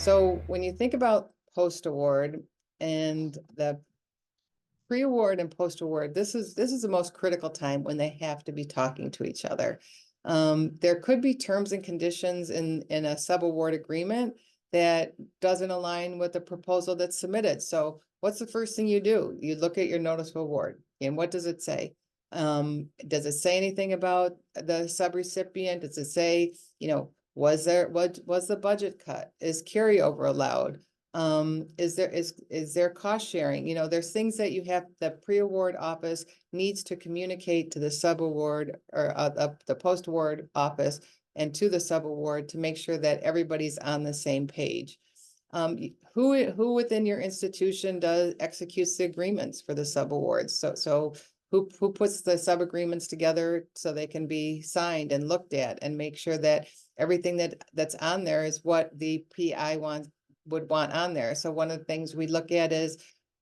So when you think about post-award and the pre-award and post-award, this is the most critical time when they have to be talking to each other. There could be terms and conditions in a sub-award agreement that doesn't align with the proposal that's submitted. So what's the first thing you do? You look at your notice of award, and what does it say? Does it say anything about the subrecipient? Does it say, was the budget cut? Is carryover allowed? Is there cost sharing? There's things that the pre-award office needs to communicate to the sub-award or the post-award office and to the sub-award to make sure that everybody's on the same page. Who within your institution executes the agreements for the sub-awards? So who puts the sub-agreements together so they can be signed and looked at and make sure that everything that's on there is what the PI would want on there. So one of the things we look at is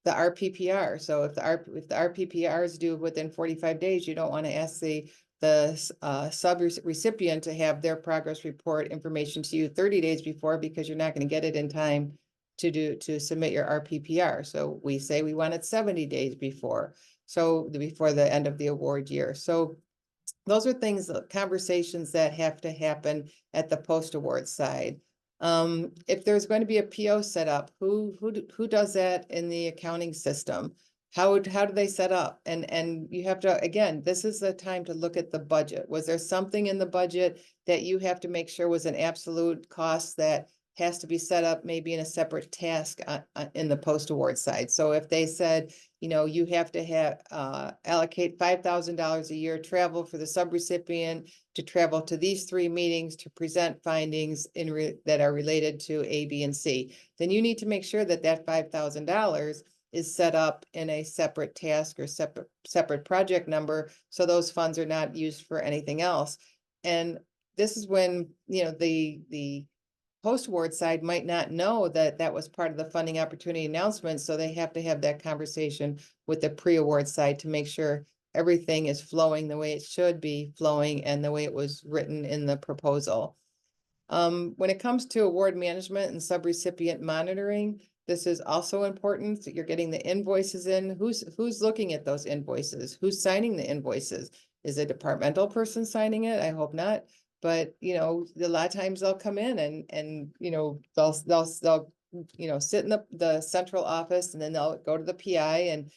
the RPPR. So if the RPPR is due within 45 days, you don't want to ask the sub-recipient to have their progress report information to you 30 days before, because you're not going to get it in time to submit your RPPR. So we say we want it 70 days before. So before the end of the award year. So those are conversations that have to happen at the post-award side. If there's going to be a PO set up, who does that in the accounting system? How do they set up? And you have to, again, this is the time to look at the budget. Was there something in the budget that you have to make sure was an absolute cost that has to be set up maybe in a separate task in the post-award side? So if they said, you have to allocate $5,000 a year travel for the subrecipient to travel to these 3 meetings to present findings that are related to A, B, and C, then you need to make sure that $5,000 is set up in a separate task or separate project number, so those funds are not used for anything else. And this is when, the post-award side might not know that that was part of the funding opportunity announcement. So they have to have that conversation with the pre-award side to make sure everything is flowing the way it should be flowing and the way it was written in the proposal. When it comes to award management and subrecipient monitoring, this is also important. So you're getting the invoices in. Who's looking at those invoices? Who's signing the invoices? Is a departmental person signing it? I hope not. But, a lot of times they'll come in and they'll sit in the central office, and then they'll go to the PI. And,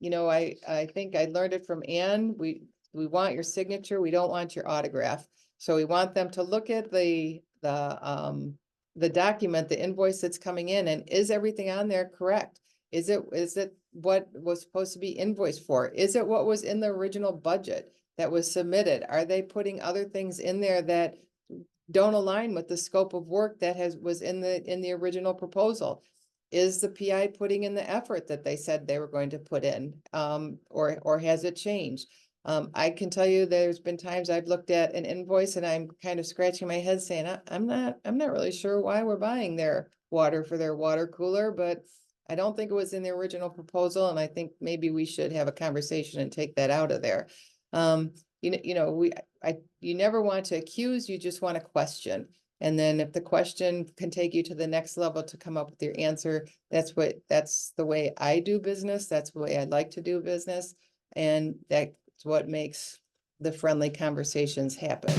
I think I learned it from Ann. We want your signature. We don't want your autograph. So we want them to look at the document, the invoice that's coming in, and is everything on there correct? Is it what was supposed to be invoiced for? Is it what was in the original budget that was submitted? Are they putting other things in there that don't align with the scope of work that was in the original proposal? Is the PI putting in the effort that they said they were going to put in, or has it changed? I can tell you there's been times I've looked at an invoice and I'm kind of scratching my head saying, I'm not really sure why we're buying their water for their water cooler, but I don't think it was in the original proposal. And I think maybe we should have a conversation and take that out of there. You never want to accuse, you just want to question. And then if the question can take you to the next level to come up with your answer, that's the way I do business. That's the way I like to do business. And that's what makes the friendly conversations happen.